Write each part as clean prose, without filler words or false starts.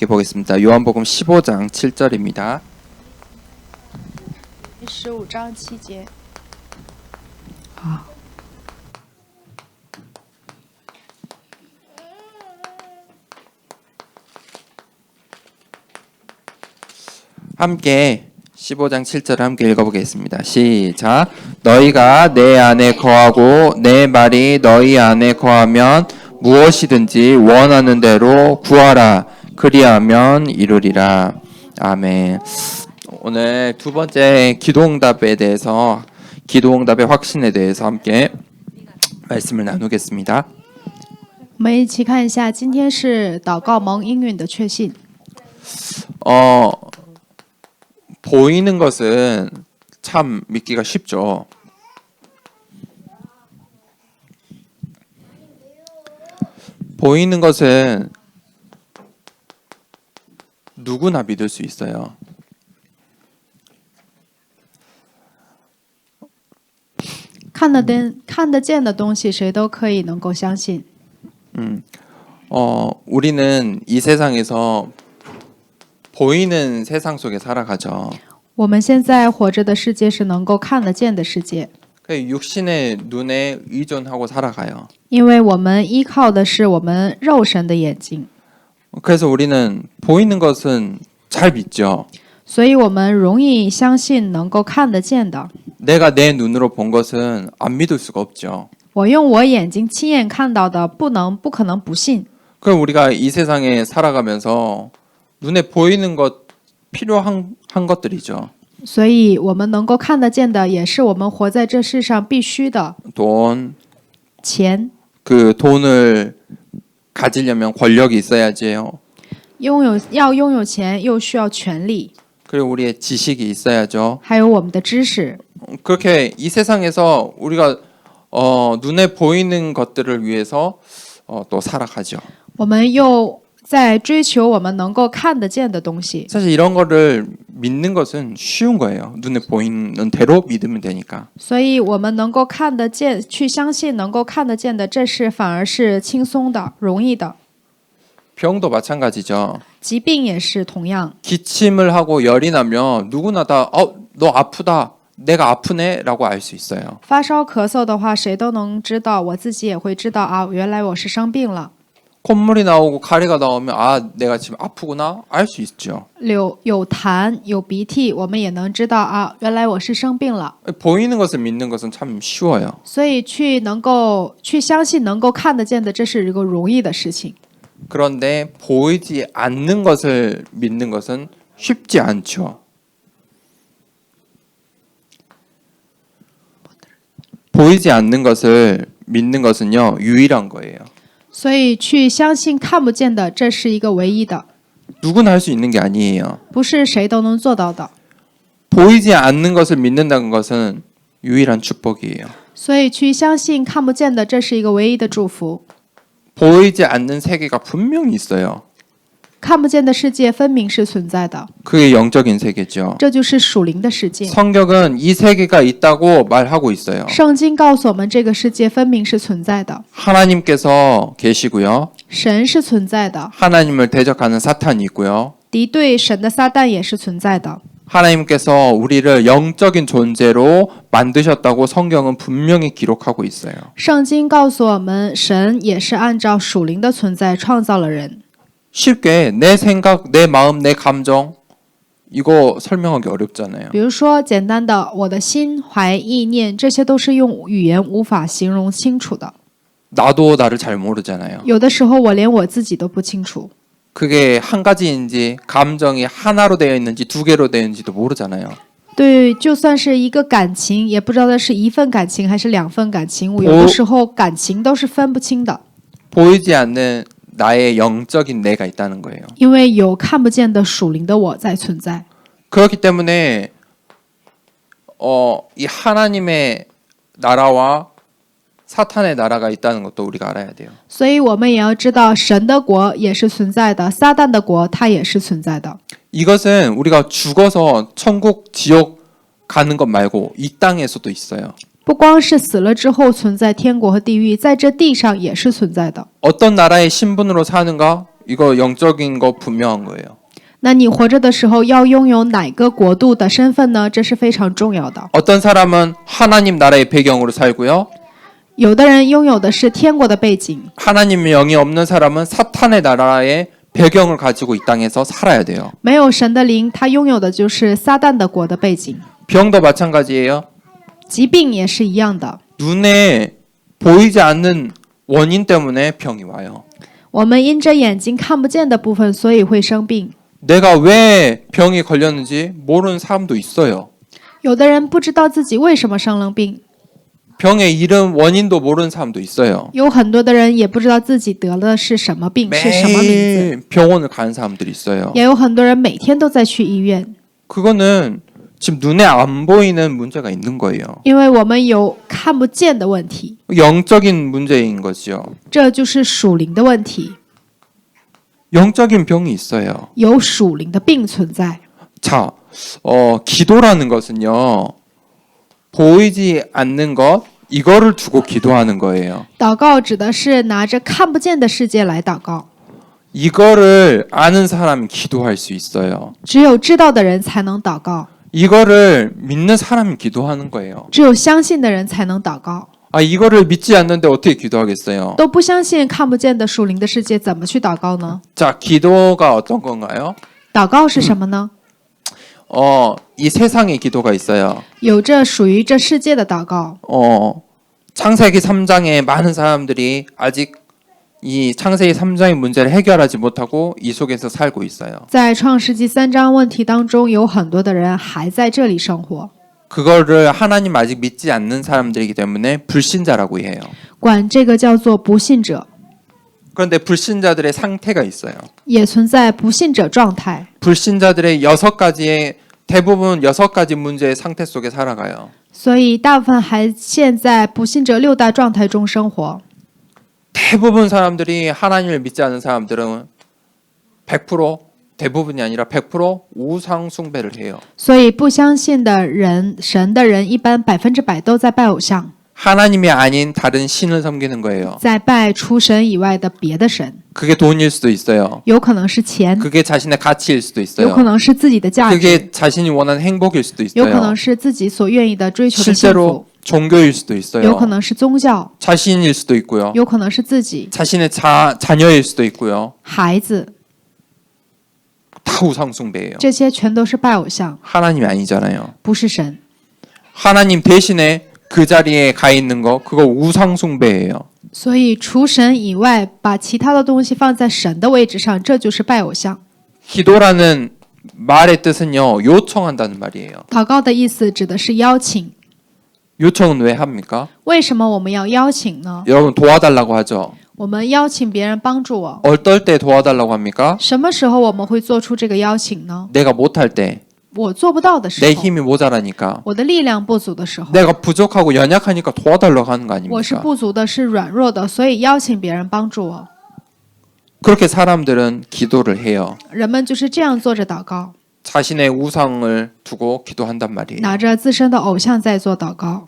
함께 보겠습니다. 요한복음 15장 7절입니다. 15章7节。 함께 15장 7절을 함께 읽어보겠습니다. 시작. 너희가 내 안에 거하고 내 말이 너희 안에 거하면 무엇이든지 원하는 대로 구하라. 그리하면 이루리라. 아멘. 오늘 두 번째 기도응답에 대해서, 기도응답의 확신에 대해서 함께 말씀을 나누겠습니다. 我们一起看一下，今天是祷告蒙应允的确信。 보이는 것은 참 믿기가 쉽죠. 보이는 것은 누구나 믿을 수 있어요.看得见的东西，谁都可以能够相信。 우리는 이 세상에서 보이는 세상 속에 살아가죠. 我们现在活着的世界是能够看得见的世界， 육신의 눈에 의존하고 살아가요. 因为我们依靠的是我们肉身的眼睛， 그래서 우리는 보이는 것은 잘 믿죠. 所以我们容易相信能够看得见的。 내가 내 눈으로 본 것은 안 믿을 수가 없죠. 我用我眼睛亲眼看到的，不可能不信。 그럼 우리가 이 세상에 살아가면서 눈에 보이는 것 필요한 것들이죠. 所以我们能够看得见的，也是我们活在这世上必须的。 돈, 钱， 그 돈을 가지려면 권력이 있어야지요. 要拥有钱，又需要权力， 그리고 우리의 지식이 있어야죠. 还有我们的知识。 그렇게 이 세상에서 우리가 눈에 보이는 것들을 위해서 또 살아가죠. 我们又在追求我们能够看得见的东西。 사실 이런 거를 믿는 것은 쉬운 거예요. 눈에 보이는 대로 믿으면 되니까. 所以我们能够看得见，去相信能够看得见的，这是反而是轻松的、容易的。 병도 마찬가지죠. 疾病也是同样， 기침을 하고 열이 나면 누구나 다 너 아프다. 내가 아프네라고 알 수 있어요. 发烧咳嗽的话，谁都能知道，我自己也会知道啊，原来我是生病了。 콧물이 나오고 가래가 나오면 내가 지금 아프구나 알 수 있죠. 有痰有鼻涕，我们也能知道啊，原来我是生病了。 보이는 것을 믿는 것은 참 쉬워요. 所以能够相信能够看得见的，这是一个容易的事情。 그런데 보이지 않는 것을 믿는 것은 쉽지 않죠. 보이지 않는 것을 믿는 것은요, 유일한 거예요. 所以去相信看不见的，这是一个唯一的， 누구나 할 수 있는 게 아니에요. 不是谁都能做到的。 보이지 않는 것을 믿는다는 것은 유일한 축복이에요. 所以去相信看不见的，这是一个唯一的祝福。 보이지 않는 세계가 분명히 있어요. 看不见的世界分明是存在的， 그게 영적인 세계죠. 这就是属灵的世界。 성경은 이 세계가 있다고 말하고 있어요. 圣经告诉我们，这个世界分明是存在的， 하나님께서 계시고요. 神是存在的， 하나님을 대적하는 사탄이 있고요. 敌对神的撒旦也是存在的。 하나님께서 우리를 영적인 존재로 만드셨다고 성경은 분명히 기록하고 있어요. 圣经告诉我们，神也是按照属灵的存在创造了人。 쉽게 내 생각, 내 마음, 내 감정 이거 설명하기 어렵잖아요. 比如说，简单的，我的心怀意念，这些都是用语言无法形容清楚的。 나도 나를 잘 모르잖아요. 有的时候，我连我自己都不清楚。 그게 한 가지인지 감정이 하나로 되어 있는지 두 개로 되어 있는지도 모르잖아요. 对，就算是一个感情，也不知道它是一份感情还是两份感情。有的时候感情都是分不清的， 보이지 않는 나의 영적인 내가 있다는 거예요. 因为有看不见的属灵的我在存在。 그렇기 때문에 이 하나님의 나라와 사탄의 나라가 있다는 것도 우리가 알아야 돼요. 所以我们也要知道，神的国也是存在的，撒旦的国它也是存在的。 이것은 우리가 죽어서 천국, 지옥 가는 것 말고 이 땅에서도 있어요. 不光是死了之后存在天国和地狱，在这地上也是存在的。 어떤 나라의 신분으로 사는가? 이거 영적인 거 분명한 거예요. 那你活着的时候要拥有哪个国度的身份呢？这是非常重要的。 어떤 사람은 하나님 나라의 배경으로 살고요. 有的人拥有的是天国的背景， 하나님의 영이 없는 사람은 사탄의 나라의 배경을 가지고 이 땅에서 살아야 돼요. 没有神的灵，他拥有的就是撒旦的国的背景。 병도 마찬가지예요. 疾病也是一样的， 눈에 보이지 않는 원인 때문에 병이 와요. 我们因着眼睛看不见的部分，所以会生病。 내가 왜 병이 걸렸는지 모르는 사람도 있어요. 有的人不知道自己为什么生了病， 병의 이름 원인도 모르는 사람도 있어요. 有很多的人也不知道自己得的是什么病，是什么名字。 매일 병원을 가는 사람들이 있어요. 也有很多人每天都在去医院， 그거는 지금 눈에 안 보이는 문제가 있는 거예요. 因为我们有看不见的问题， 영적인 문제인 거죠. 这就是属灵的问题， 영적인 병이 있어요. 有属灵的病存在。 자, 기도라는 것은요. 보이지 않는 것 이거를 두고 기도하는 거예요. 祷告指的是拿着看不见的世界来祷告， 이거를 아는 사람이 기도할 수 있어요. 只有知道的人才能祷告， 이거를 믿는 사람이 기도하는 거예요. 只有相信的人才能祷告。 아, 이거를 믿지 않는데 어떻게 기도하겠어요? 都不相信看不见的属灵的世界，怎么去祷告呢？ 자, 기도가 어떤 건가요? 祷告是什么呢？ 이 세상에 기도가 있어요. 有着属于这世界的祷告。 창세기 3장에 많은 사람들이 아직 이 창세기 3장의 문제를 해결하지 못하고 이 속에서 살고 있어요. 在创世纪3章问题当中，有很多的人还在这里生活， 그거를 하나님 아직 믿지 않는 사람들이기 때문에 불신자라고 해요. 管这个叫做不信者， 그런데 불신자들의 상태가 있어요. 也存在不信者状态。 불신자들의 대부분 6가지 문제의 상태 속에 살아가요. 所以大部分还陷在不信者6大状态中生活。 대부분 사람들이 하나님을 믿지 않는 사람들은 100% 대부분이 아니라 100% 우상 숭배를 해요. 所以不相信的人，神的人一般100%都在拜偶像， 하나님이 아닌 다른 신을 섬기는 거예요. 在拜除神以外的别的神， 그게 돈일 수도 있어요. 有可能是钱， 그게 자신의 가치일 수도 有 있어요. 可能是自己的价值， 그게 자신이 원하는 행복일 수도 有可 있어요. 能是自己所愿意的追求的幸 실제로 福， 종교일 수도 有 있어요. 可能是宗教， 자신일 수도 있고요. 有可能是自己 자신의 자녀일 수도 있고요. 孩子， 다 우상 숭배예요. 这些全都是拜偶像， 하나님이 아니잖아요. 不是神。 하나님 대신에 그 자리에 가 있는 거 그거 우상 숭배예요. 所以除神以外，把其他的东西放在神的位置上，这就是拜偶像。 기도라는 말의 뜻은요. 요청한다는 말이에요. 祷告的意思指的是邀请。 요청은 왜 합니까? 为什么我们要邀请呢？ 여러분 도와달라고 하죠. 我们邀请别人帮助我， 어떨 때 도와달라고 합니까? 什么时候我们会做出这个邀请呢？ 내가 못할 때, 我做不到的时 내 候， 힘이 모자라니까, 我的力量不足的时候， 내가 부족하고 연약하니까 도와달라고 하는 거 我是 아닙니까? 不足的，是软弱的，所以邀请别人帮助我。 그렇게 사람들은 기도를 해요. 人们就是这样做着祷告， 자신의 우상을 두고 기도한단 말이에요. 拿着自身的偶像在做祷告。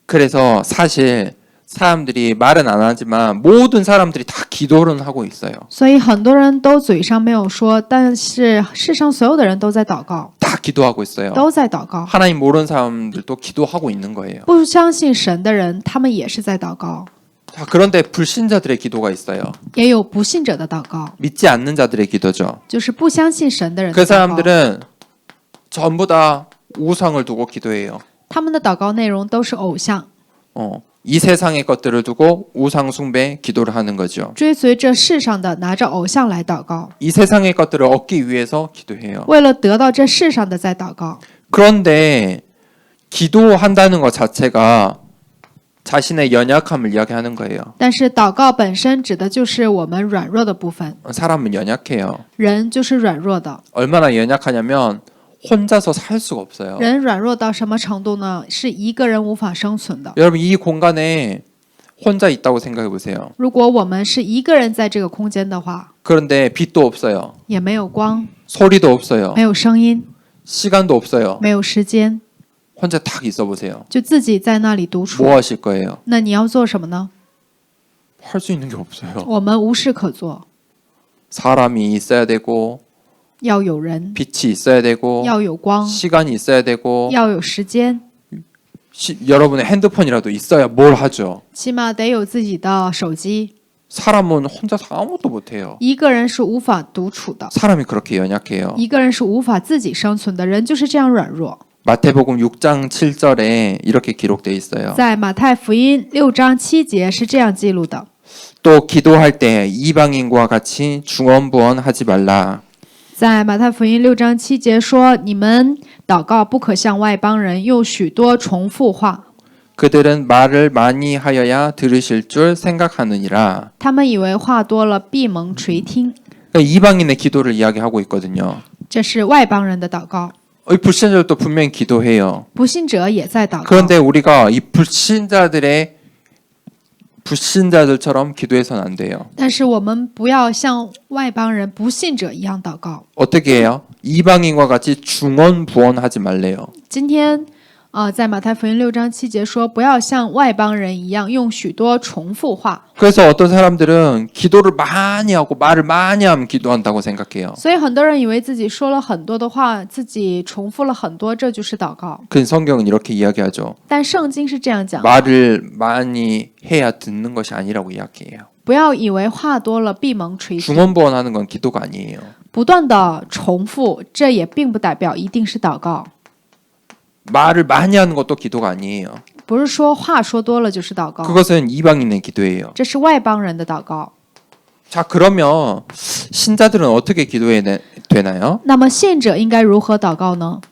그래서 사실 사람들이 말은 안 하지만 모든 사람들이 다 기도는 하고 있어요. 所以很多人都嘴上没有说，但是世上所有的人都在祷告， 다 기도하고 있어요. 都在祷告。 하나님 모르는 사람들도 기도하고 있는 거예요. 不相信神的人，他们也是在祷告， 자, 그런데 불신자들의 기도가 있어요. 也有不信者的祷告， 믿지 않는 자들의 기도죠. 就是不相信神的人 그 的祷告。 사람들은 전부 다 우상을 두고 기도해요. 他们的祷告内容都是偶像， 이 세상의 것들을 두고 우상 숭배 기도를 하는 거죠. 追随这世上的，拿着偶像来祷告， 이 세상의 것들을 얻기 위해서 기도해요. 为了得到这世上的在祷告。 그런데 기도한다는 것 자체가 자신의 연약함을 이야기하는 거예요. 但是祷告本身指的就是我们软弱的部分， 사람은 연약해요. 人就是软弱的。 얼마나 연약하냐면 혼자서 살 수가 없어요. 人软弱到什么程度呢？是一个人无法生存的。 여러분 이 공간에 혼자 있다고 생각해 보세요. 如果我们是一个人在这个空间的话， 그런데 빛도 없어요. 也没有光， 소리도 없어요. 没有声音， 시간도 없어요. 没有时间， 혼자 딱 있어 보세요. 就自己在那里独处。 뭐 하실 거예요? 那你要做什么呢？ 할 수 있는 게 없어요. 我们无事可做， 사람이 있어야 되고 要有人， 빛이 있어야 되고 要有光， 시간이 있어야 되고 要有时间， 여러분의 핸드폰이라도 있어야 뭘 하죠. 起码得有自己的手机。 사람은 혼자서 아무것도 못해요. 一个人是无法独处的， 사람이 그렇게 연약해요. 一个人是无法自己生存的，人就是这样软弱。 마태복음 6장 7절에 이렇게 기록되어 있어요. 在马太福音6章7节是这样记录的： 또 기도할 때 이방인과 같이 중언부언하지 말라. 在马太福音6章7节说，你们祷告不可像外邦人用许多重复话， 그들은 말을 많이 하여야 들으실 줄 생각하느니라. 他们以为话多了闭蒙垂听。 그러니까 이방인의 기도를 이야기하고 있거든요. 这是外邦人的祷告， 이 불신자들도 분명히 기도해요. 不信者也在祷告。 그런데 우리가 이 불신자들처럼 기도해서는 안 돼요. 但是我们不要像外邦人不信者一样祷告。 어떻게 해요? 이방인과 같이 중언부언하지 말래요. 今天在马太福音6章7节说，不要像外邦人一样用许多重复话。 그래서 어떤 사람들은 기도를 많이 하고 말을 많이 하면 기도한다고 생각해요. 所以很多人以为自己说了很多的话，自己重复了很多，这就是祷告。 그 성경은 이렇게 이야기하죠. 但圣经是这样讲的， 말을 많이 해야 듣는 것이 아니라고 이야기해요. 不要以为话多了闭蒙垂听， 중언부언하는 건 기도가 아니에요. 不断的重复，这也并不代表一定是祷告。 말을 많이 하는 것도 기도가 아니에요. 不是说话说多了就是祷告， 그것은 이방인의 기도예요. 这是外邦人的祷告。 자, 그러면 신자들은 어떻게 기도해야 되나요? 那么信者应该如何祷告呢？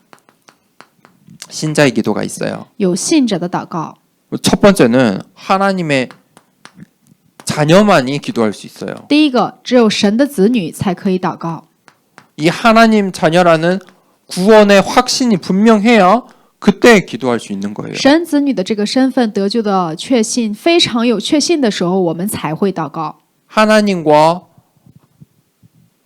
신자의 기도가 있어요. 有信者的祷告。 첫 번째는 하나님의 자녀만이 기도할 수 있어요. 第一个，只有神的子女才可以祷告。 이 하나님 자녀라는 구원의 확신이 분명해야 그때 기도할 수 있는 거예요. 神子女的这个身份得救的确信非常有确信的时候，我们才会祷告。 하나님과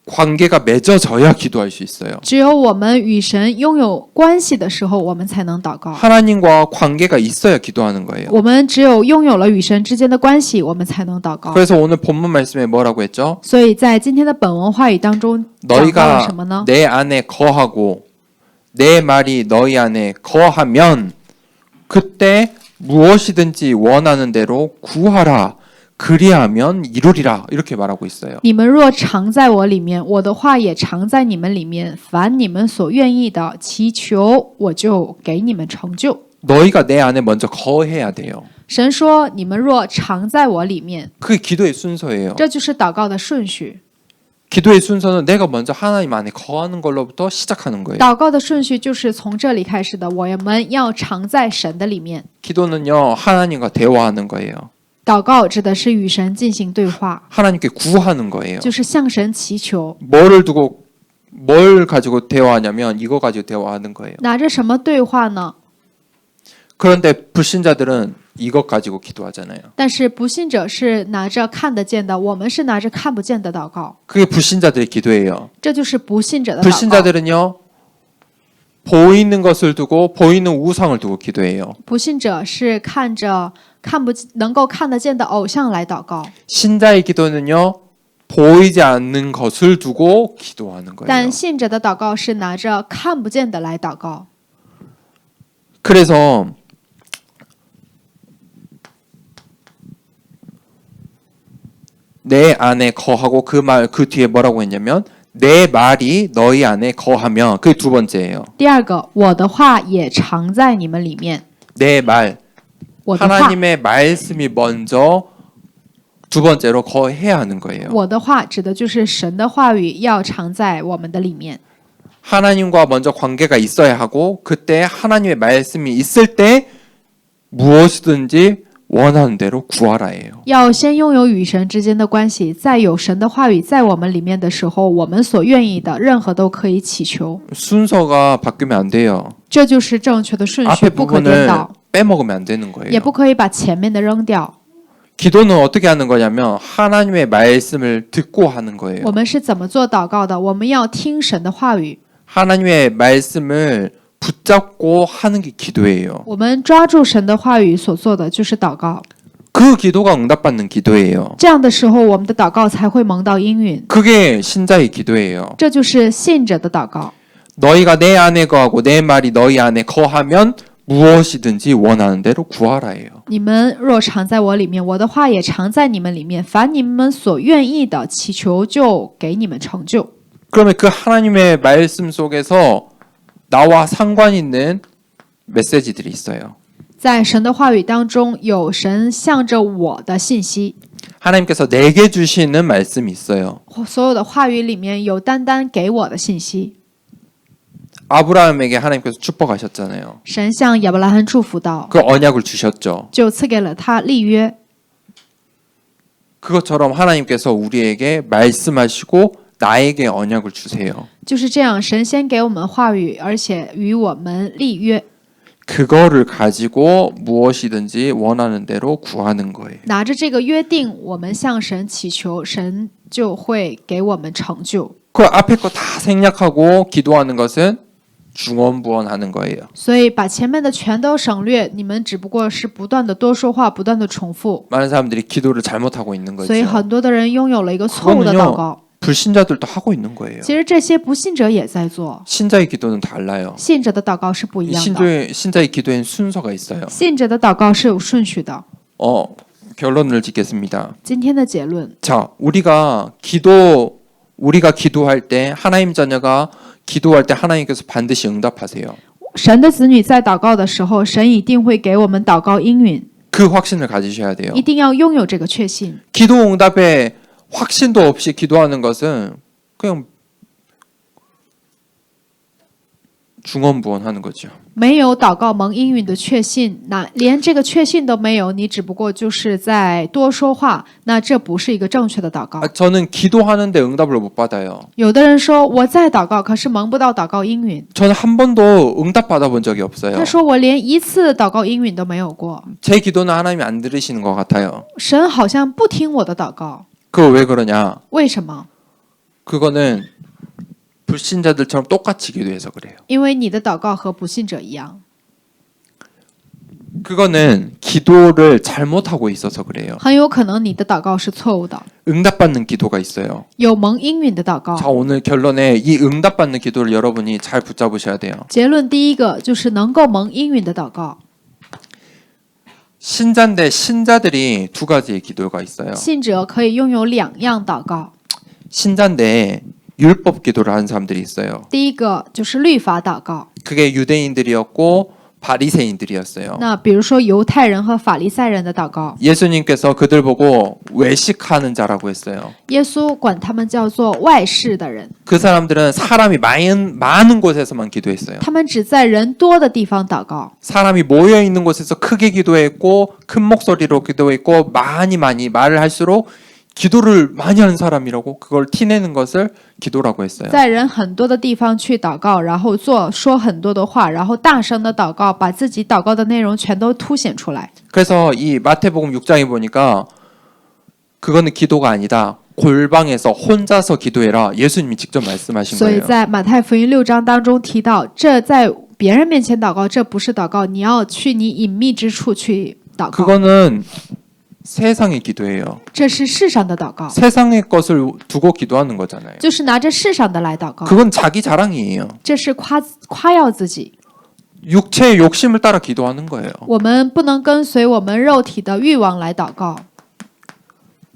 관계가 맺어져야 기도할 수 있어요. 只有我们与神拥有关系的时候，我们才能祷告。 하나님과 관계가 있어야 기도하는 거예요. 我们只有拥有了与神之间的关系，我们才能祷告。 그래서 오늘 본문 말씀에 뭐라고 했죠? 所以在今天的本文话语当中讲到了 너희가 什么呢？ 내 안에 거하고 내 말이 너희 안에 거하면 그때 무엇이든지 원하는 대로 구하라. 그리하면 이루리라. 이렇게 말하고 있어요. 你们若常在我里面，我的话也常在你们里面，凡你们所愿意的，祈求我就给你们成就。 너희가 내 안에 먼저 거해야 돼요. 神说：“你们若常在我里面， 그게 기도의 순서예요. 这就是祷告的顺序。 기도의 순서는 내가 먼저 하나님 안에 거하는 걸로부터 시작하는 거예요. 祷告的顺序就是从这里开始的。我们要常在神的里面。 기도는요, 하나님과 대화하는 거예요. 祷告指的是与神进行对话， 하나님께 구하는 거예요. 就是向神祈求。 뭘 가지고 대화하냐면 이거 가지고 대화하는 거예요. 拿着什么对话呢？ 그런데 불신자들은 이것 가지고 기도하잖아요. 但是不信者是拿着看得见的，我们是拿着看不见的祷告， 그게 불신자들의 기도예요. 这就是不信者的祷告。 불신자들은요, 보이는 것을 두고 보이는 우상을 두고 기도해요. 不信者是看着能够看得见的偶像来祷告， 신자의 기도는요, 보이지 않는 것을 두고 기도하는 거예요. 但信者的祷告是拿着看不见的来祷告。 그래서 내 안에 거하고 그 뒤에 뭐라고 했냐면 내 말이 너희 안에 거하면 그게 두 번째예요. 第二个，我的话也常在你们里面。 내 말, 我的话， 하나님의 말씀이 먼저 두 번째로 거해야 하는 거예요. 我的话指的就是神的话语要常在我们的里面。 하나님과 먼저 관계가 있어야 하고 그때 하나님의 말씀이 있을 때 무엇이든지 원하는 대로 구하라예요. 要先拥有与神之间的关系，在有神的话语在我们里面的时候，我们所愿意的任何都可以祈求。 순서가 바뀌면 안 돼요. 这就是正确的顺序， 앞에 不可颠 부분을 倒， 빼먹으면 안 되는 也 거예요. 不可以把前面的扔掉。 기도는 어떻게 하는 거냐면 하나님의 말씀을 듣고 하는 거예요. 我们是怎么做祷告的？我们要听神的话语， 하나님의 말씀을 붙잡고 하는 게 기도예요. 我们抓住神的话语所做的就是祷告。그 기도가 응답받는 기도예요. 这样的时候，我们的祷告才会蒙到应允。 그게 신자의 기도예요. 这就是信者的祷告。 너희가 내 안에 거하고 내 말이 너희 안에 거하면 무엇이든지 원하는 대로 구하라예요. 你们若常在我里面，我的话也常在你们里面，凡你们所愿意的，祈求就给你们成就。 그러면 그 하나님의 말씀 속에서 나와 상관 있는 메시지들이 있어요. 在神的话语当中，有神向着我的信息， 하나님께서 내게 주시는 말씀이 있어요. 所有的话语里面有单单给我的信息。 아브라함에게 하나님께서 축복하셨잖아요. 神向亚伯拉罕祝福道， 그 언약을 주셨죠. 就赐给了他立约。 그것처럼 하나님께서 우리에게 말씀하시고 나에게 언약을 주세요. 就是这样，神先给我们话语，而且与我们立约， 그거를 가지고 무엇이든지 원하는 대로 구하는 거예요. 拿着这个约定，我们向神祈求，神就会给我们成就。 그 앞에 거 다 생략하고 기도하는 것은 중언부언하는 거예요. 所以把前面的全都省略，你们只不过是不断的多说话，不断的重复。 많은 사람들이 기도를 잘못하고 있는 所以 거죠. 很多的人拥有了一个错误的祷告。 불신자들도 하고 있는 거예요. 其实这些不信者也在做， 신자의 기도는 달라요. 信者的祷告是不一样的。 신자의 기도엔 순서가 있어요. 信者的祷告是有顺序的。 결론을 짓겠습니다. 今天的结论， 자, 우리가 기도할 때 하나님 자녀가 기도할 때 하나님께서 반드시 응답하세요. 神的子女在祷告的时候，神一定会给我们祷告应允， 그 확신을 가지셔야 돼요. 一定要拥有这个确信。 기도 응답에 확신도 없이 기도하는 것은 그냥 중언부언하는 거죠. 没有祷告蒙应允的确信，连这个确信都没有，你只不过就是在多说话，那这不是一个正确的祷告。 저는 기도하는데 응답을 못 받아요. 有的人说我在祷告，可是蒙不到祷告应允。 저는 한 번도 응답 받아본 적이 없어요. 他说我连一次祷告应允都没有过， 제 기도는 하나님이 안 들으시는 것 같아요. 神好像不听我的祷告， 그거 왜 그러냐? 为什么？ 그거는 불신자들처럼 똑같이 기도해서 그래요. 因为你的祷告和不信者一样， 그거는 기도를 잘못하고 있어서 그래요. 很有可能你的祷告是错误的。 응답받는 기도가 있어요. 有蒙应允的祷告。 자, 오늘 결론에 이 응답받는 기도를 여러분이 잘 붙잡으셔야 돼요. 结论第一个就是能够蒙应允的祷告。 신자인데 신자들이 두 가지의 기도가 있어요. 信者可以拥有两样祷告， 신자인데 율법 기도를 하는 사람들이 있어요. 第一个就是律法祷告。 그게 유대인들이었고 바리새인들이었어요. 那比如说犹太人和法利赛人的祷告， 예수님께서 그들 보고 외식하는 자라고 했어요. 耶稣管他们叫做外室的人， 그 사람들은 사람이 많은 곳에서만 기도했어요. 他们只在人多的地方祷告。 사람이 모여 있는 곳에서 크게 기도했고 큰 목소리로 기도했고 많이 말을 할수록 기도를 많이 하는 사람이라고 그걸 티내는 것을 기도라고 했어요. 在人很多的地方去祷告，然后说很多的话，然后大声的祷告，把自己祷告的内容全都凸显出来。 그래서 이 마태복음 6장에 보니까 그거는 기도가 아니다. 골방에서 혼자서 기도해라. 예수님이 직접 말씀하신 所以 거예요. 在马太福音6章当中提到，这在别人面前祷告，这不是祷告，你要去你隐秘之处去祷告。 그거는 세상의 기도예요. 这是世上的祷告， 세상의 것을 두고 기도하는 거잖아요. 就是拿着世上的来祷告， 그건 자기 자랑이에요. 这是夸耀自己。 육체의 욕심을 따라 기도하는 거예요. 我们不能跟随我们肉体的欲望来祷告，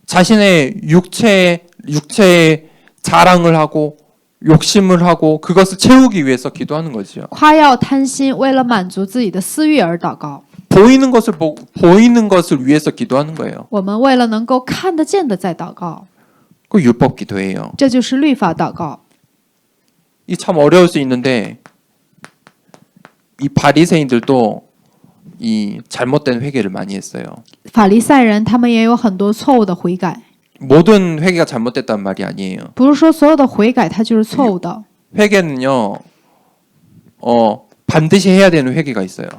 자신의 육체의 자랑을 하고 욕심을 하고 그것을 채우기 위해서 기도하는 거죠. 夸耀贪心，为了满足自己的私欲而祷告。 보이는 것을 위해서 기도하는 거예요. 我们为了能够看得见的在祷告， 그 율법 기도예요. 这就是律法祷告。 이 참 어려울 수 있는데 이 바리새인들도 이 잘못된 회개를 많이 했어요. 法利赛人他们也有很多错误的悔改， 모든 회개가 잘못됐단 말이 아니에요. 不是说所有的悔改它就是错误的。 회개는요, 반드시 해야 되는 회개가 있어요.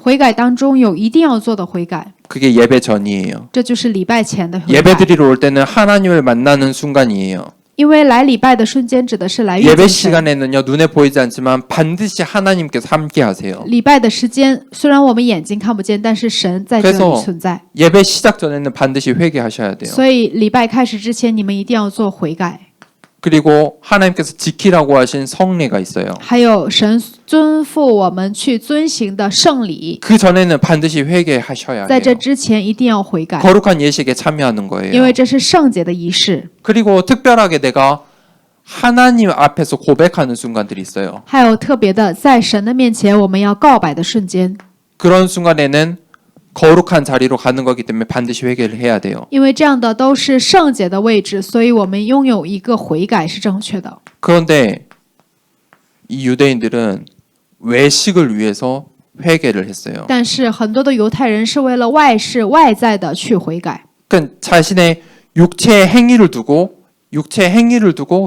悔改当中有一定要做的悔改， 그게 예배 전이에요. 这就是礼拜前的悔改。 예배 드리러 올 때는 하나님을 만나는 순간이에요. 因为来礼拜的瞬间指的是来遇 예배 见神。 시간에는요 눈에 보이지 않지만 반드시 하나님께서 함께하세요. 礼拜的时间虽然我们眼睛看不见，但是神在这里 그래서 存在。 예배 시작 전에는 반드시 회개하셔야 돼요. 所以礼拜开始之前，你们一定要做悔改。 그리고 하나님께서 지키라고 하신 성례가 있어요. 还有神吩咐我们去遵行的圣礼， 그 전에는 반드시 회개하셔야 在这 해요. 之前一定要悔改， 거룩한 예식에 참여하는 因 거예요. 为这是圣洁的仪式。 그리고 특별하게 내가 하나님 앞에서 고백하는 순간들이 있어요. 还有特别的，在神的面前我们要告白的瞬间， 그런 순간에는 거룩한 자리로 가는 거기 때문에 반드시 회개를 해야 돼요. 因为这样的都是圣洁的位置，所以我们拥有一个悔改是正确的。 그런데 이 유대인들은 외식을 위해서 회개를 했어요. 但是很多的犹太人是为了外事外在的去悔改， 그러니까 자신의 육체의 행위를 두고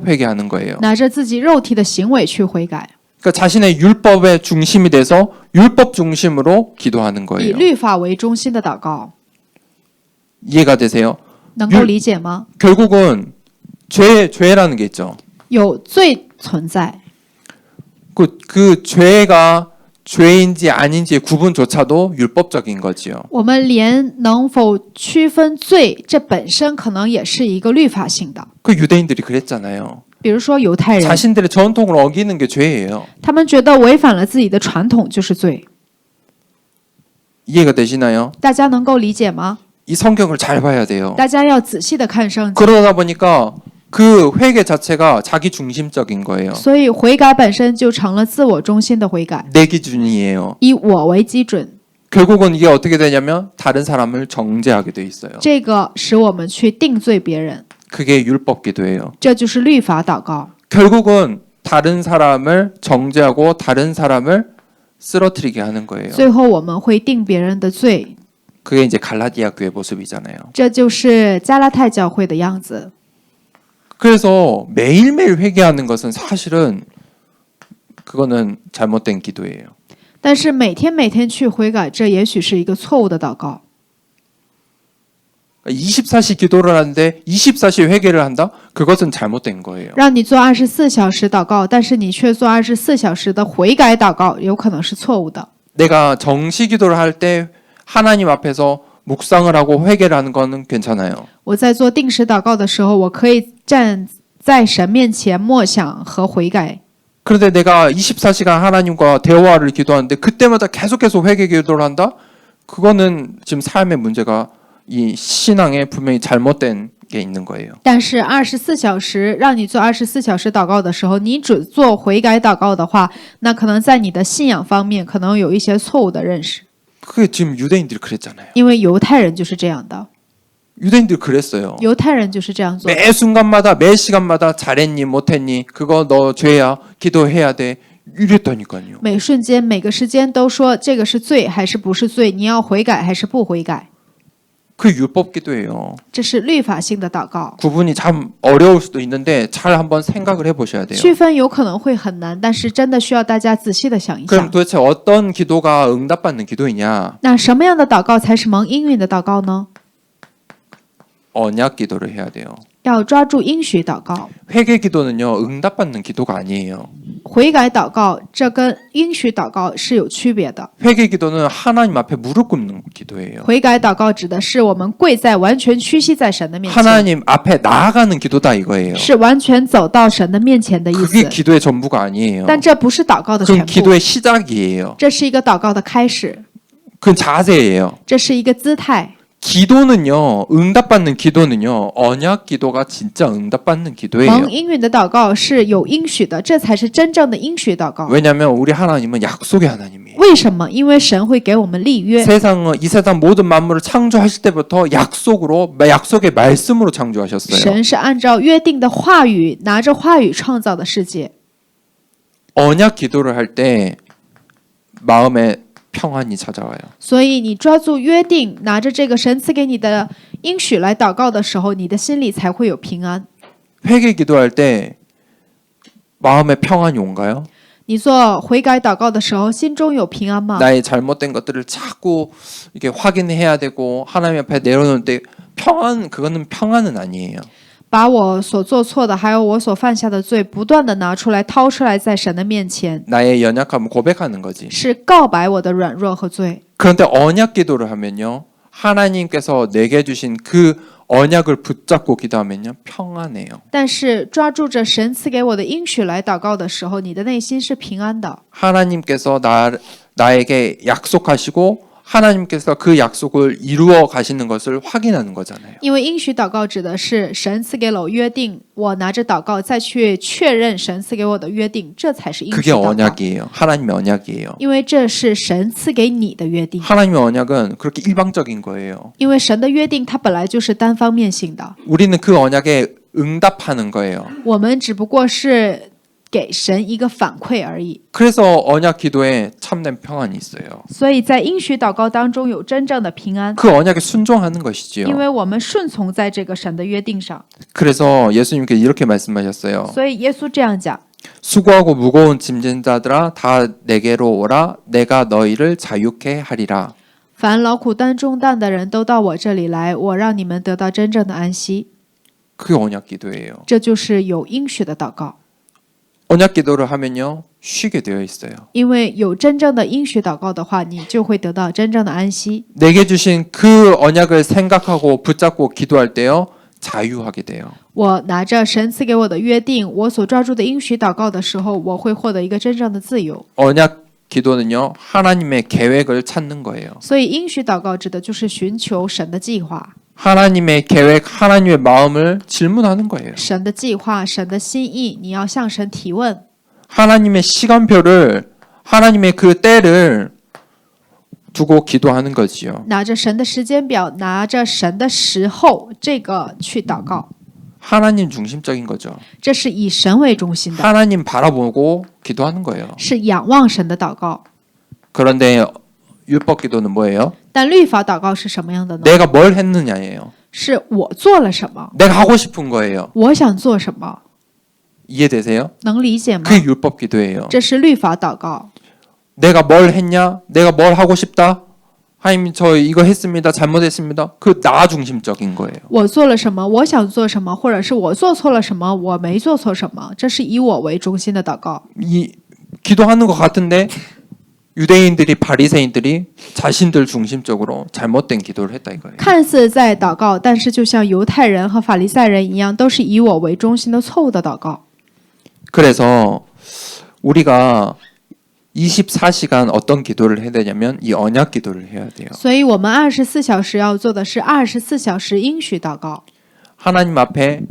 회개하는 거예요. 拿着自己肉体的行为去悔改， 그러니까 자신의 율법의 중심이 돼서 율법 중심으로 기도하는 以 거예요. 律法为中心的祷告， 이해가 되세요? 能够理解吗？ 결국은 죄라는 게 있죠. 有罪存在， 그 죄가 죄인지 아닌지의 구분조차도 율법적인 거지요. 我们连能否区分罪，这本身可能也是一个律法性的。 그 유대인들이 그랬잖아요. 比如说犹太人， 자신들의 전통을 어기는 게 죄예요. 他们觉得违反了自己的传统就是罪， 이해가 되시나요? 大家能够理解吗？ 이 성경을 잘 봐야 돼요. 大家要仔细的看圣经。 그러다 보니까 그 회개 자체가 자기 중심적인 거예요. 所以悔改本身就成了自我中心的悔改， 내 기준이에요. 以我为基准， 결국은 이게 어떻게 되냐면 다른 사람을 정죄하게 돼 있어요. 这个使我们去定罪别人， 그게 율법 기도예요. 这就是律法祷告。 결국은 다른 사람을 정죄하고 다른 사람을 쓰러뜨리게 하는 거예요. 最后我们会定别人的罪， 그게 이제 갈라디아 교회 모습이잖아요. 这就是加拉太教会的样子。 그래서 매일매일 회개하는 것은 사실은 그거는 잘못된 기도예요. 但是每天每天去悔改，这也许是一个错误的祷告。 24시 기도를 하는데 24시 회개를 한다? 그것은 잘못된 거예요. 让你做24小时祷告，但是你却做24小时的悔改祷告，有可能是错误的。 내가 정시 기도를 할 때 하나님 앞에서 묵상을 하고 회개를 하는 거는 괜찮아요. 我在做定时祷告的时候，我可以站在神面前默想和悔改。 그런데 내가 24시간 하나님과 대화를 기도하는데 그때마다 계속해서 회개 기도를 한다? 그거는 지금 삶의 문제가 이 신앙에 분명히 잘못된 게 있는 거예요. 但是24小时让你做24小时祷告的时候，你只做悔改祷告的话，那可能在你的信仰方面可能有一些错误的认识。 그게 지금 유대인들이 그랬잖아요. 因为犹太人就是这样的， 유대인들 그랬어요. 犹太人就是这样做的。 매 순간마다 매 시간마다 잘했니 못했니 그거 너 죄야 기도해야 돼 이랬다니까요. 每瞬间每个时间都说这个是罪还是不是罪，你要悔改还是不悔改， 그 율법 기도예요. 这是律法性的祷告。 구분이 참 어려울 수도 있는데 잘 한번 생각을 해보셔야 돼요. 区分有可能会很难，但是真的需要大家仔细的想一 그럼 想。 도대체 어떤 기도가 응답받는 기도이냐? 那什么样的祷告才是蒙应允的祷告呢？ 언약 기도를 해야 돼요. 要抓住应许祷告。 회개 기도는요 응답받는 기도가 아니에요. 悔改祷告这跟应许祷告是有区别的。 회개 기도는 하나님 앞에 무릎 꿇는 기도예요. 悔改祷告指的是我们跪在完全屈膝在神的面前， 하나님 앞에 나아가는 기도다 이거예요. 是完全走到神的面前的意 그게 思。 기도의 전부가 아니에요. 但这不是祷告的 그건 全部， 기도의 시작이에요. 这是一个祷告的开始， 그건 자세예요. 这是一个姿态。 기도는요, 응답받는 기도는요, 언약 기도가 진짜 응답받는 기도예요. 蒙应允的祷告是有应许的，这才是真正的应许祷告。 왜냐하면 우리 하나님은 약속의 하나님이에요. 为什么？因为神会给我们立约。 이 세상 모든 만물을 창조하실 때부터 약속의 말씀으로 창조하셨어요. 神是按照约定的话语，拿着话语创造的世界。 언약 기도를 할 때 마음에 평안이 찾아와요. 所以你抓住约定，拿着这个神赐给你的应许来祷告的时候，你的心里才会有平安。 회개 기도할 때 마음에 평안이 온가요? 你做悔改祷告的时候，心中有平安吗？ 나의 잘못된 것들을 자꾸 이렇게 확인해야 되고 하나님 앞에 내려놓을 때 그거는 평안은 아니에요. 把我所做错的，还有我所犯下的罪，不断的拿出来、掏出来，在神的面前， 나의 연약함을 고백하는 거지. 是告白我的软弱和罪。 그런데 언약 기도를 하면요. 하나님께서 내게 주신 그 언약을 붙잡고 기도하면요. 평안해요. 但是抓住着神赐给我的应许来祷告的时候，你的内心是平安的， 하나님께서 나에게 약속하시고 하나님께서 그 약속을 이루어 가시는 것을 확인하는 거잖아요. 因为应许祷告指的是神赐给了我约定，我拿着祷告再去确认神赐给我的约定，这才是应 그게 许祷告。 언약이에요. 하나님의 언약이에요. 因为这是神赐给你的约定， 하나님의 언약은 그렇게 일방적인 거예요. 因为神的约定它本来就是单方面性的， 우리는 그 언약에 응답하는 거예요. 我们只不过是给神一个反馈而已。 그래서 언약 기도에 참된 평안이 있어요. 所以在应许祷告当中有真正的平安， 그 언약에 순종하는 것이지요. 因为我们顺从在这个神的约定上。 그래서 예수님께서 이렇게 말씀하셨어요. 所以耶稣这样讲： 수고하고 무거운 짐진 자들아 다 내게로 오라 내가 너희를 자유케 하리라. 凡劳苦担重担的人都到我这里来，我让你们得到真正的安息。 그게 언약 기도예요. 这就是有应许的祷告。 언약 기도를 하면요. 쉬게 되어 있어요. 因为有真正的应许祷告的话，你就会得到真正的安息。 내게 주신 그 언약을 생각하고 붙잡고 기도할 때요. 자유하게 돼요. 我拿着神赐给我的约定，我所抓住的应许祷告的时候，我会获得一个真正的自由。 언약 기도는요. 하나님의 계획을 찾는 거예요. 所以应许祷告指的就是寻求神的计划， 하나님의 계획, 하나님의 마음을 질문하는 거예요. 神的计划，神的心意，你要向神提问。 하나님의 시간표를 하나님의 그 때를 두고 기도하는 거지요. 拿着神的时间表，拿着神的时候，这个去祷告， 하나님 중심적인 거죠. 这是以神为中心的， 하나님 바라보고 기도하는 거예요. 是仰望神的祷告。 그런데 율법 기도는 뭐예요? 但律法祷告是什么样的呢？ 내가 뭘 했느냐예요. 是我做了什么， 내가 하고 싶은 거예요. 我想做什么， 이해되세요? 能理解吗？ 그게 율법 기도예요. 这是律法祷告。 내가 뭘 했냐? 내가 뭘 하고 싶다? 하나님 저 이거 했습니다. 잘못했습니다. 그 나 중심적인 거예요. 我做了什么，我想做什么，或者是我做错了什么，我没做错什么，这是以我为中心的祷告。 이 기도하는 것 같은데 유대인들이 바리새인들이 자신들 중심적으로 잘못된 기도를 했다 이거예요. 看似在祷告，但是就像犹太人和法利赛人一样，都是以我为中心的错误的祷告。 그래서 우리가 24시간 어떤 기도를 해야 되냐면 이 언약 기도를 해야 돼요. 所以我们24小时要做的是24小时应许祷告。 하나님 앞에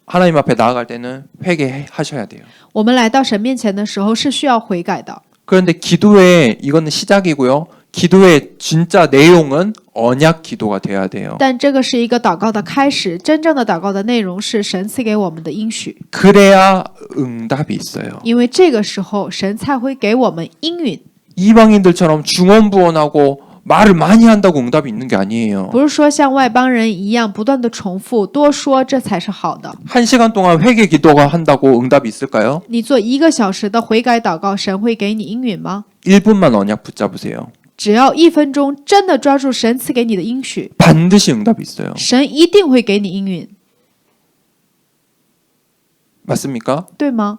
하나님 앞에 나아갈 때는 회개하셔야 돼요. 我们来到神面前的时候是需要悔改的， 그런데 기도의 이거는 시작이고요. 기도의 진짜 내용은 언약 기도가 돼야 돼요. 但这个是一个祷告的开始，真正的祷告的内容是神赐给我们的应许， 그래야 응답이 있어요. 因为这个时候神才会给我们应允。 이방인들처럼 중언부언하고 말을 많이 한다고 응답이 있는 게 아니에요. 不是说像外邦人一样不断的重复多说，这才是好的。 1시간 동안 회개 기도가 한다고 응답이 있을까요? 你做1个小时的悔改祷告，神会给你应允吗？ 1분만 언약 붙잡으세요. 只要1分钟，真的抓住神赐给你的应许， 반드시 응답이 있어요. 神一定会给你应允， 맞습니까? 对吗？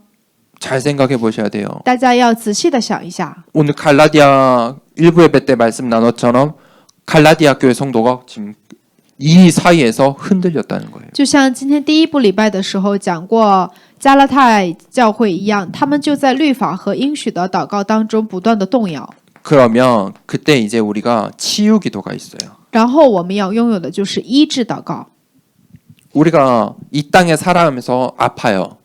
잘 생각해 보셔야 돼요. 大家要仔细的想一下。 오늘 갈라디아 일부 예배 때 말씀 나눴처럼 갈라디아 교회 성도가 지금 이 사이에서 흔들렸다는 거예요. 就像今天第1部礼拜的时候讲过加拉太教会一样，他们就在律法和应许的祷告当中不断的动摇。 그러면 그때 이제 우리가 치유 기도가 있어요. 然后我们要拥有的就是医治祷告。 우리가 이 땅에 살아가면서 아파요.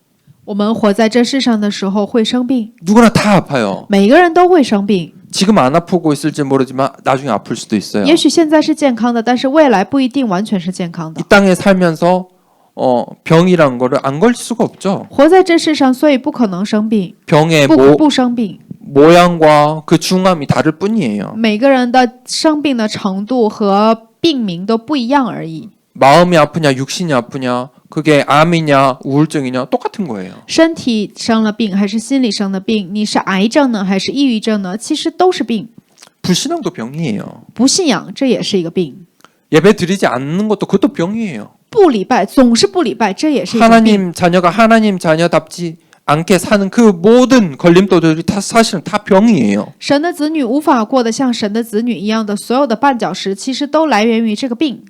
我们活在这世上的时候会生病， 누구나 다 아파요. 每个人都会生病。 지금 안 아프고 있을지 모르지만 나중에 아플 수도 있어요. 也许现在是健康的，但是未来不一定完全是健康的 이 。 땅에 살면서 병이란 거를 안 걸릴 수가 없죠. 活在这世上，所以不可能生病， 병의 不生病。 모양과 그 중함이 다를 뿐이에요. 每个人的生病的程度和病名都不一样而已。 마음이 아프냐 육신이 아프냐 그게 암이냐 우울증이냐 똑같은 거예요. 身体生了病还是心理生的病，你是癌症呢还是抑郁症呢？其实都是病。 불신앙도 병이에요. 不信仰这也是一个病， 예배 드리지 않는 것도 그것도 병이에요. 不礼拜，总是不礼拜，这也是一种病。 하나님 자녀가 하나님 자녀답지 않게 사는 그 모든 걸림돌들이 다 사실은 다 병이에요. 神的子女无法过得像神的子女一样的所有的绊脚石，其实都来源于这个病，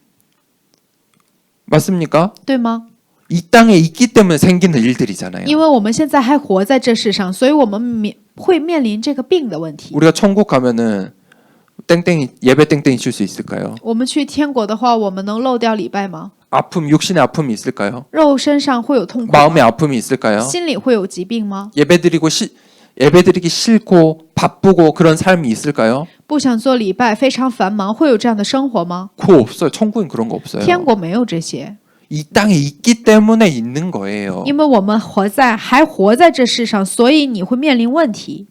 맞습니까? 对吗？ 이 땅에 있기 때문에 생기는 일들이잖아요. 因为我们现在还活在这世上，所以我们会面临这个病的问题。 우리가 천국 가면은 땡땡이 예배 땡땡이 줄 수 있을까요? 我们去天国的话，我们能漏掉礼拜吗？ 아픔 육신의 아픔이 있을까요? 肉身上会有痛苦吗？ 마음의 아픔이 있을까요? 心里会有疾病吗？ 예배드리기 싫고 바쁘고 그런 삶이 있을까요? 不想做礼拜，非常繁忙，会有这样的生活吗？ 그거 없어요. 천국엔 그런 거 없어요. 天国没有这些， 이 땅에 있기 때문에 있는 거예요. 因为我们还活在这世上，所以你会面临问题。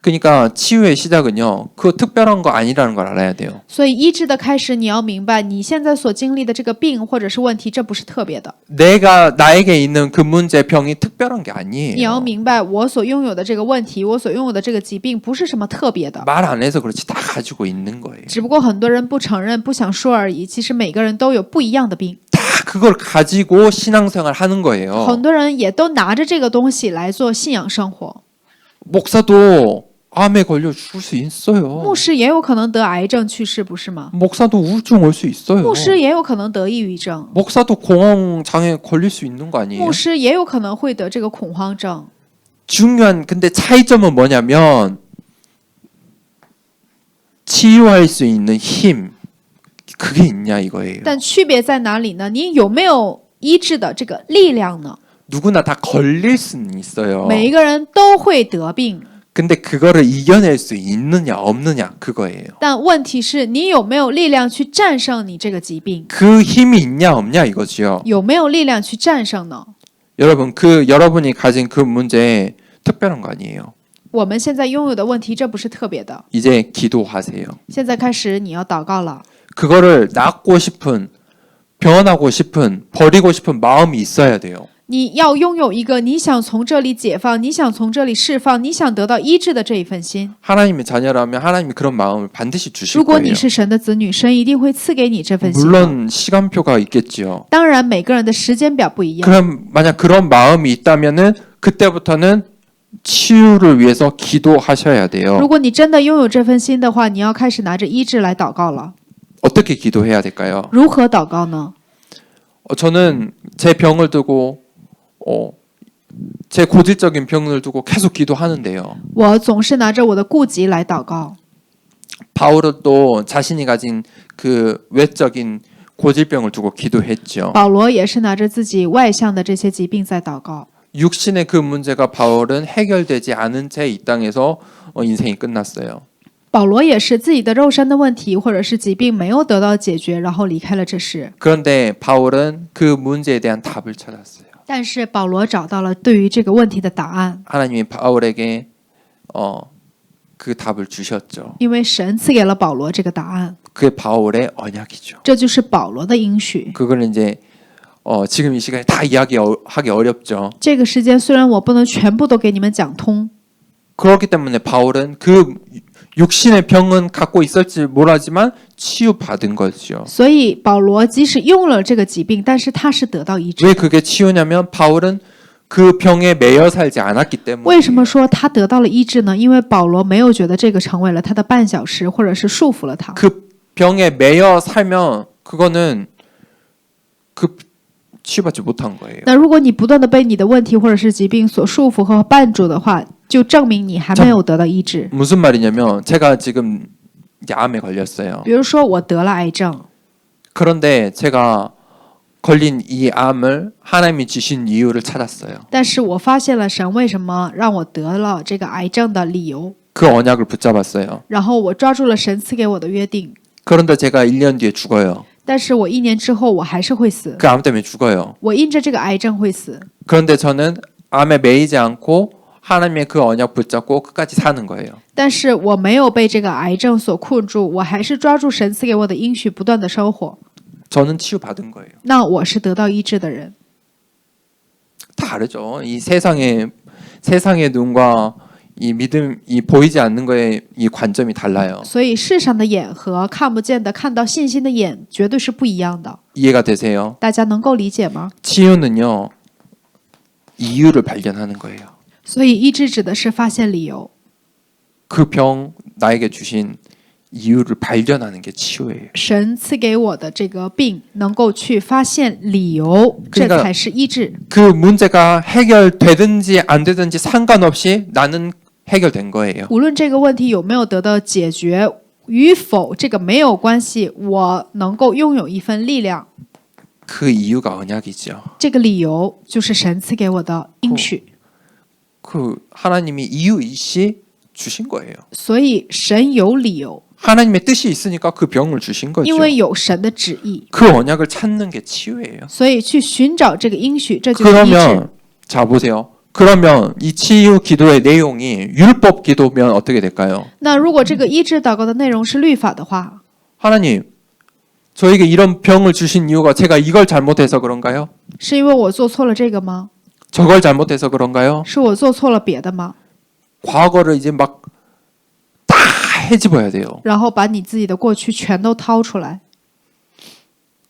그러니까 치유의 시작은요. 그거 특별한 거 아니라는 걸 알아야 돼요. 所以医治的开始，你要明白，你现在所经历的这个病或者是问题，这不是特别的。 나에게 있는 그 문제 병이 특별한 게 你要 아니에요. 明白，我所拥有的这个问题，我所拥有的这个疾病，不是什么特别的， 말 안 해서 그렇지 다 가지고 있는 거예요. 只不过很多人不承认、不想说而已。其实每个人都有不一样的病， 다 그걸 가지고 신앙생활 하는 거예요. 很多人也都拿着这个东西来做信仰生活。 목사도 암에 걸려 죽을 수 있어요. 牧师也有可能得癌症去世，不是吗？ 목사도 우울증 올 수 있어요. 牧师也有可能得抑郁症， 목사도 공황 장애 걸릴 수 있는 거 아니에요? 牧师也有可能会得这个恐慌症。 중요한 근데 차이점은 뭐냐면 치유할 수 있는 힘 그게 있냐 이거예요. 但区别在哪里呢？你有没有医治的这个力量呢？ 누구나 다 걸릴 수는 있어요. 每一个人都会得病， 근데 그거를 이겨낼 수 있느냐 없느냐 그거예요. 但问题是你有没有力量去战胜你这个疾病？ 그 힘이 있냐 없냐 이거지요. 有没有力量去战胜呢？ 여러분이 가진 그 문제 특별한 거 아니에요. 我们现在拥有的问题，这不是特别的。 이제 기도하세요. 现在开始你要祷告了， 그거를 낫고 싶은 변하고 싶은 버리고 싶은 마음이 있어야 돼요. 你要拥有一个你想从这里解放、你想从这里释放、你想得到医治的这一份心。 하나님의 자녀라면 하나님이 그런 마음을 반드시 주실 如果 거예요. 你是神的子女，神一定会赐给你这份心的。 물론 시간표가 있겠지요. 当然，每个人的时间表不一样。 그럼 만약 그런 마음이 있다면은 그때부터는 치유를 위해서 기도하셔야 돼요. 如果你真的拥有这份心的话，你要开始拿着医治来祷告了。 어떻게 기도해야 될까요? 如何祷告呢？ 저는 제 병을 두고 제 고질적인 병을 두고 계속 기도하는데요. 我总是拿着我的顾疾来祷告。 바울은 또 자신이 가진 그 외적인 고질병을 두고 기도했죠. 保罗也是拿着自己外向的这些疾病在祷告。 육신의 그 문제가 바울은 해결되지 않은 채 이 땅에서 인생이 끝났어요. 保罗也是自己的肉身的问题或者是疾病没有得到解决，然后离开了这世。 그런데 바울은 그 문제에 대한 답을 찾았어요. 但是保罗找到了对于这个问题的答案， 하나님이 바울에게 그 답을 주셨죠. 因为神赐给了保罗这个答案， 그게 바울의 언약이죠. 这就是保罗的应许。 그걸 이제 지금 이 시간에 다 이야기하기 어렵죠. 这个时间虽然我不能全部都给你们讲通， 그렇기 때문에 바울은 그 육신의 병은 갖고 있을지 모르지만 치유받은 거죠. 所以保罗即使用了这个疾病，但是他是得到医治 왜 的。 그게 치유냐면 바울은 그 병에 매여 살지 않았기 때문에. 为什么说他得到了医治呢？因为保罗没有觉得这个成为了他的绊脚石，或者是束缚了他。 그 병에 매여 살면 그거는 그 치유받지 못한 거예요. 那如果你不断的被你的问题或者是疾病所束缚和绊住的话，就证明你还没有得到医治。 무슨 말이냐면 제가 지금 이제 암에 걸렸어요. 比如说我得了癌症， 그런데 제가 걸린 이 암을 하나님이 주신 이유를 찾았어요. 但是我发现了神为什么让我得了这个癌症的理由， 그 언약을 붙잡았어요. 然后我抓住了神赐给我的约定。 그런데 제가 1년 뒤에 죽어요. 但是我1年之后我还是会死， 그 암 때문에 죽어요. 我因着这个癌症会死。 그런데 저는 암에 매이지 않고 하나님의 그 언약 붙잡고 끝까지 사는 거예요. 但是我没有被这个癌症所困住，我还是抓住神赐给我的应许，不断的生活。 저는 치유받은 거예요. 那我是得到医治的人。 다르죠. 이 세상의 눈과 이 믿음, 이 보이지 않는 거에 이 관점이 달라요. 所以世上的眼和看不见的、看到信心的眼绝对是不一样的。 이해가 되세요? 大家能够理解吗？ 치유는요, 이유를 발견하는 거예요. 所以医治指的是发现理由， 그 병 나에게 주신 이유를 발견하는 게 치유예요. 神赐给我的这个病能够去发现理由，这 그러니까 才是医治。 그 문제가 해결되든지 안 되든지 상관없이 나는 해결된 거예요. 无论这个问题有没有得到解决与否，这个没有关系，我能够拥有一份力量。 그 이유가 언약이죠. 这个理由就是神赐给我的应许， 그 하나님이 이유이시 주신 거예요. 所以神有理由， 하나님의 뜻이 있으니까 그 병을 주신 거죠. 因为有神的旨意， 그 언약을 찾는 게 치유예요. 所以去寻找这个应许，这就是医治。 그러면 자 보세요. 그러면 이 치유 기도의 내용이 율법 기도면 어떻게 될까요? 那如果这个医治祷告的内容是律法的话， 하나님, 저에게 이런 병을 주신 이유가 제가 이걸 잘못해서 그런가요? 是因为我做错了这个吗？ 저걸 잘못해서 그런가요? 是我做错了别的吗？ 과거를 이제 막 다 헤집어야 돼요. 然后把你自己的过去全都掏出来，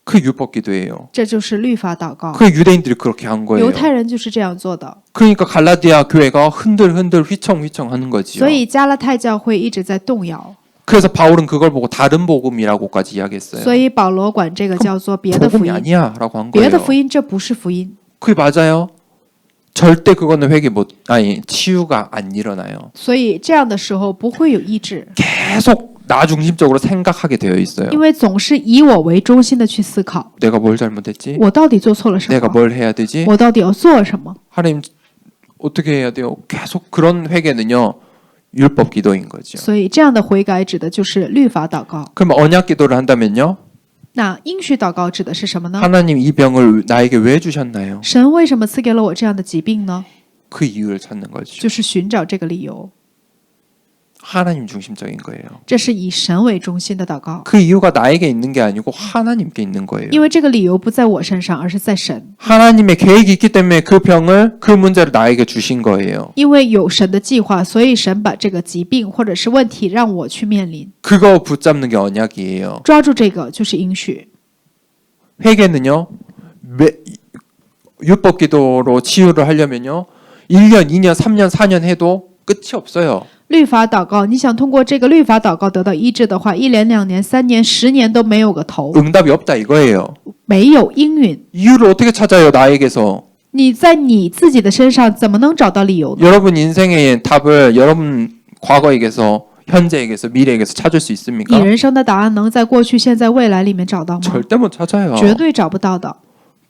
그 율법 기도예요. 这就是律法祷告。 그 유대인들이 그렇게 한 거예요. 犹太人就是这样做的， 그러니까 갈라디아 교회가 흔들흔들 휘청휘청 하는 거지요. 所以加拉太教会一直在动摇。 그래서 바울은 그걸 보고 다른 복음이라고까지 이야기했어요. 所以保罗管这个叫做别的福 복음이 音， 아니야라고 한 别 거예요. 的福音这不是福音， 그게 맞아요. 절대 그거는 치유가 안 일어나요. 所以这样的时候不会有医治， 계속 나 중심적으로 생각하게 되어 있어요. 因为总是以我为中心的去思考， 내가 뭘 잘못했지? 我到底做错了什 내가 么， 뭘 해야 되지? 我到底要做什么？ 하나님 어떻게 해야 돼요? 계속 그런 회개는요. 율법 기도인 거죠. 所以这样的悔改指的就是律法祷告。 그럼 언약 기도를 한다면요. 那应许祷告指的是什么呢？ 하나님 이 병을 나에게 왜 주셨나요? 神为什么赐给了我这样的疾病呢？ 그 이유를 찾는 거죠. 就是寻找这个理由， 하나님 중심적인 거예요. 这是以神为中心的祷告， 그 이유가 나에게 있는 게 아니고 하나님께 있는 거예요. 因为这个理由不在我身上，而是在神。 하나님의 계획이 있기 때문에 그 병을 그 문제를 나에게 주신 거예요. 因为有神的计划，所以神把这个疾病或者是问题让我去面临， 그거 붙잡는 게 언약이에요. 抓住这个就是应许。 회개는요. 율법 기도로 치유를 하려면요. 1년, 2년, 3년, 4년 해도 끝이 없어요. 律法祷告，你想通过这个律法祷告得到医治的话，1年、2年、3年、10年都没有个头， 응답이 없다 이거예요. 没有应允。 이유를 어떻게 찾아요, 나에게서? 你在你自己的身上怎么能找到理由呢？ 여러분 인생의 답을 여러분 과거에게서, 현재에게서, 미래에게서 찾을 수 你 있습니까? 人生的答案能在过去、现在、未来里面找到吗？ 절대 못 찾아요. 绝对找不到的。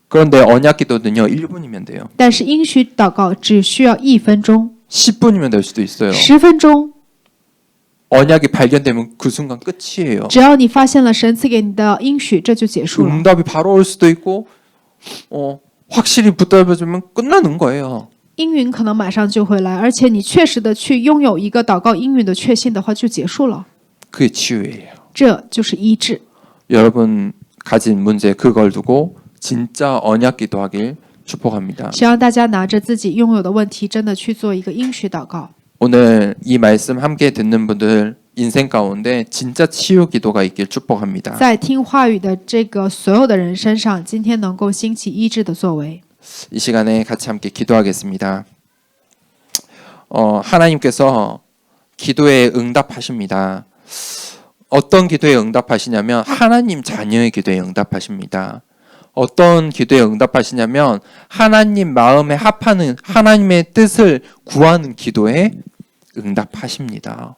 그런데 언약 기도는요. 1분이면 돼요. 但是应许祷告只需要1分钟、 10분이면 될 수도 있어요. 10分钟， 언약이 발견되면 그 순간 끝이에요. 只要你发现了神赐给你的应许，这就结束了。 응답이 바로 올 수도 있고 확실히 붙잡아주면 끝나는 거예요. 应允可能马上就会来，而且你确实的去拥有一个祷告应允的确信的话，就结束了。 그게 치유예요. 这就是医治。 여러분 가진 문제 그걸 두고 진짜 언약 기도하길 축복합니다. 希望大家拿着自己拥有的问题，真的去做一个应许祷告。 오늘 이 말씀 함께 듣는 분들 인생 가운데 진짜 치유 기도가 있길 축복합니다. 在听话语的这个所有的人身上，今天能够兴起医治的作为。 이 시간에 같이 함께 기도하겠습니다. 하나님께서 기도에 응답하십니다. 어떤 기도에 응답하시냐면 하나님 자녀의 기도에 응답하십니다. 어떤 기도에 응답하시냐면 하나님 마음에 합하는 하나님의 뜻을 구하는 기도에 응답하십니다.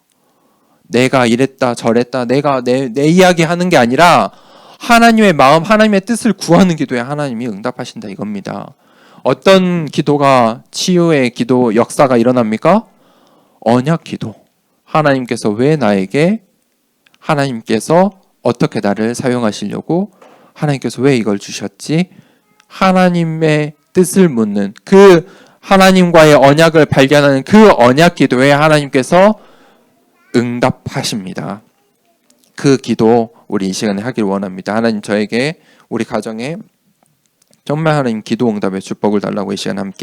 내가 이랬다 저랬다 내가 내 이야기 하는 게 아니라 하나님의 마음 하나님의 뜻을 구하는 기도에 하나님이 응답하신다 이겁니다. 어떤 기도가 치유의 기도 역사가 일어납니까? 언약 기도. 하나님께서 왜 나에게 하나님께서 어떻게 나를 사용하시려고 하나님께서 왜 이걸 주셨지? 하나님의 뜻을 묻는 그 하나님과의 언약을 발견하는 그 언약 기도에 하나님께서 응답하십니다. 그 기도 우리 이 시간에 하길 원합니다. 하나님 저에게 우리 가정에 정말 하나님 기도 응답의 축복을 달라고 이 시간 함께